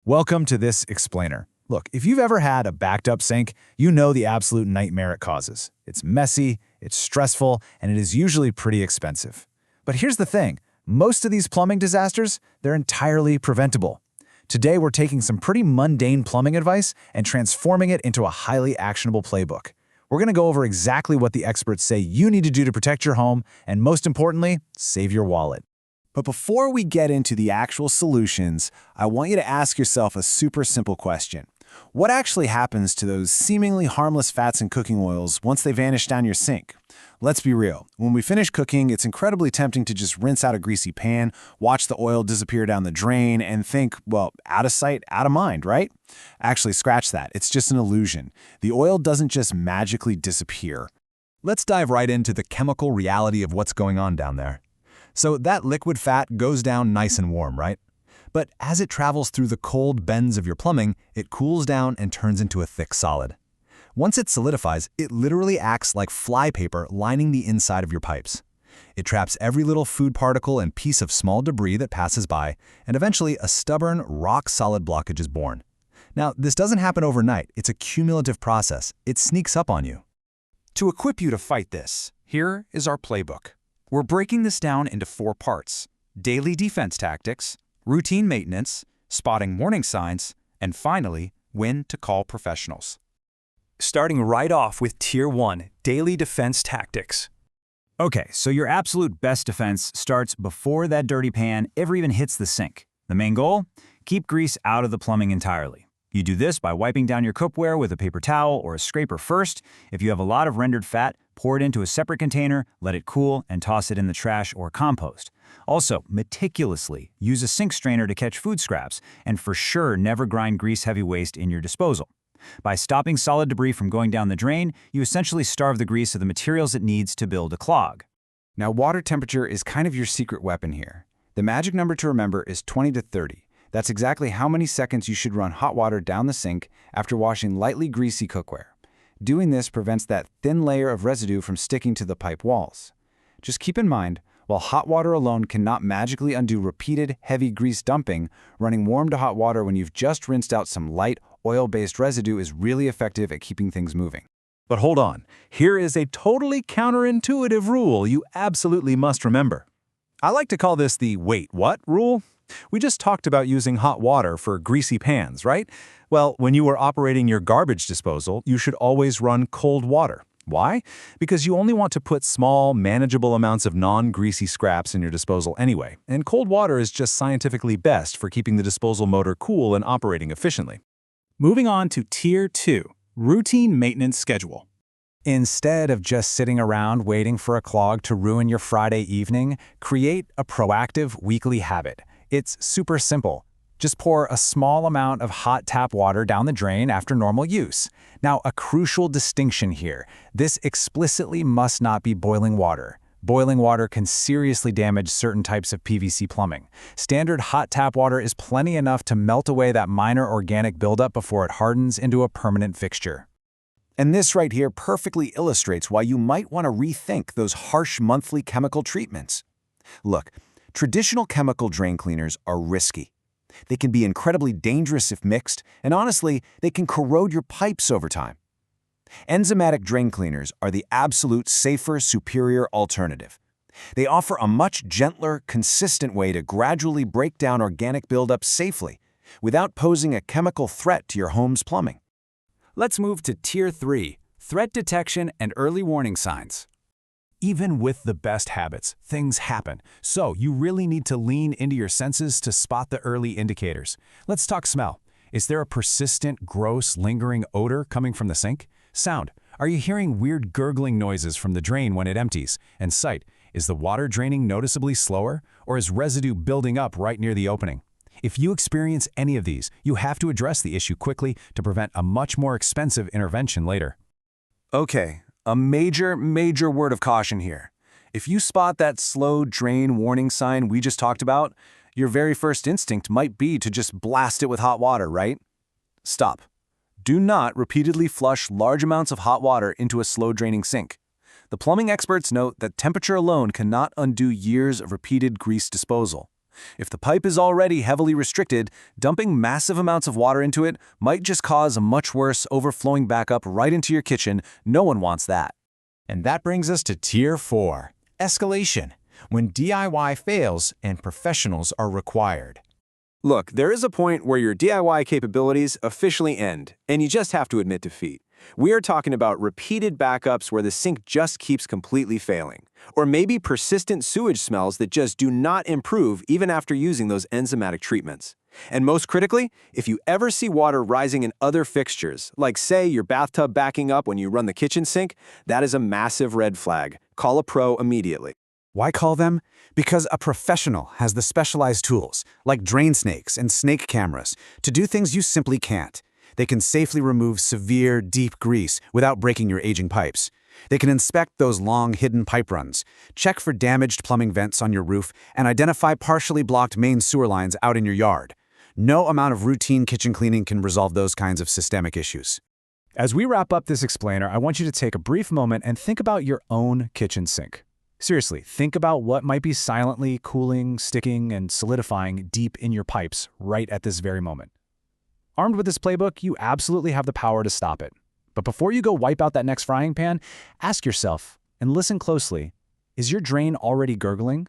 Welcome to this explainer. Look, if you've ever had a backed up sink, you know the absolute nightmare it causes. It's messy, it's stressful, and it is usually pretty expensive. But here's the thing, most of these plumbing disasters, they're entirely preventable. Today we're taking some pretty mundane plumbing advice and transforming it into a highly actionable playbook. We're going to go over exactly what the experts say you need to do to protect your home, and most importantly, save your wallet. But before we get into the actual solutions, I want you to ask yourself a super simple question. What actually happens to those seemingly harmless fats and cooking oils once they vanish down your sink? Let's be real. When we finish cooking, it's incredibly tempting to just rinse out a greasy pan, watch the oil disappear down the drain, and think, well, out of sight, out of mind, right? Actually, scratch that. It's just an illusion. The oil doesn't just magically disappear. Let's dive right into the chemical reality of what's going on down there. So that liquid fat goes down nice and warm, right? But as it travels through the cold bends of your plumbing, it cools down and turns into a thick solid. Once it solidifies, it literally acts like flypaper lining the inside of your pipes. It traps every little food particle and piece of small debris that passes by, and eventually a stubborn, rock-solid blockage is born. Now, this doesn't happen overnight. It's a cumulative process. It sneaks up on you. To equip you to fight this, here is our playbook. We're breaking this down into 4 parts: daily defense tactics, routine maintenance, spotting warning signs, and finally, when to call professionals. Starting right off with Tier 1, Daily Defense Tactics. Okay, so your absolute best defense starts before that dirty pan ever even hits the sink. The main goal? Keep grease out of the plumbing entirely. You do this by wiping down your cookware with a paper towel or a scraper first. If you have a lot of rendered fat, pour it into a separate container, let it cool, and toss it in the trash or compost. Also, meticulously use a sink strainer to catch food scraps, and for sure never grind grease-heavy waste in your disposal. By stopping solid debris from going down the drain, you essentially starve the grease of the materials it needs to build a clog. Now, water temperature is kind of your secret weapon here. The magic number to remember is 20 to 30. That's exactly how many seconds you should run hot water down the sink after washing lightly greasy cookware. Doing this prevents that thin layer of residue from sticking to the pipe walls. Just keep in mind, while hot water alone cannot magically undo repeated, heavy grease dumping, running warm to hot water when you've just rinsed out some light, oil-based residue is really effective at keeping things moving. But hold on, here is a totally counterintuitive rule you absolutely must remember. I like to call this the wait, what rule? We just talked about using hot water for greasy pans, right? Well, when you are operating your garbage disposal, you should always run cold water. Why? Because you only want to put small, manageable amounts of non-greasy scraps in your disposal anyway, and cold water is just scientifically best for keeping the disposal motor cool and operating efficiently. Moving on to Tier 2, Routine Maintenance Schedule. Instead of just sitting around waiting for a clog to ruin your Friday evening, create a proactive weekly habit. It's super simple. Just pour a small amount of hot tap water down the drain after normal use. Now, a crucial distinction here. This explicitly must not be boiling water. Boiling water can seriously damage certain types of PVC plumbing. Standard hot tap water is plenty enough to melt away that minor organic buildup before it hardens into a permanent fixture. And this right here perfectly illustrates why you might want to rethink those harsh monthly chemical treatments. Look, traditional chemical drain cleaners are risky. They can be incredibly dangerous if mixed, and honestly, they can corrode your pipes over time. Enzymatic drain cleaners are the absolute safer, superior alternative. They offer a much gentler, consistent way to gradually break down organic buildup safely, without posing a chemical threat to your home's plumbing. Let's move to Tier 3, Threat Detection and Early Warning Signs. Even with the best habits, things happen. So you really need to lean into your senses to spot the early indicators. Let's talk smell. Is there a persistent, gross, lingering odor coming from the sink? Sound. Are you hearing weird gurgling noises from the drain when it empties? And sight. Is the water draining noticeably slower, or is residue building up right near the opening? If you experience any of these, you have to address the issue quickly to prevent a much more expensive intervention later. Okay, a major word of caution here. If you spot that slow drain warning sign we just talked about, your very first instinct might be to just blast it with hot water, right? Stop. Do not repeatedly flush large amounts of hot water into a slow-draining sink. The plumbing experts note that temperature alone cannot undo years of repeated grease disposal. If the pipe is already heavily restricted, dumping massive amounts of water into it might just cause a much worse overflowing backup right into your kitchen. No one wants that. And that brings us to Tier 4, escalation, when DIY fails and professionals are required. Look, there is a point where your DIY capabilities officially end, and you just have to admit defeat. We are talking about repeated backups where the sink just keeps completely failing, or maybe persistent sewage smells that just do not improve even after using those enzymatic treatments. And most critically, if you ever see water rising in other fixtures, like say your bathtub backing up when you run the kitchen sink, that is a massive red flag. Call a pro immediately. Why call them? Because a professional has the specialized tools, like drain snakes and snake cameras, to do things you simply can't. They can safely remove severe, deep grease without breaking your aging pipes. They can inspect those long, hidden pipe runs, check for damaged plumbing vents on your roof, and identify partially blocked main sewer lines out in your yard. No amount of routine kitchen cleaning can resolve those kinds of systemic issues. As we wrap up this explainer, I want you to take a brief moment and think about your own kitchen sink. Seriously, think about what might be silently cooling, sticking, and solidifying deep in your pipes right at this very moment. Armed with this playbook, you absolutely have the power to stop it. But before you go wipe out that next frying pan, ask yourself, and listen closely, is your drain already gurgling?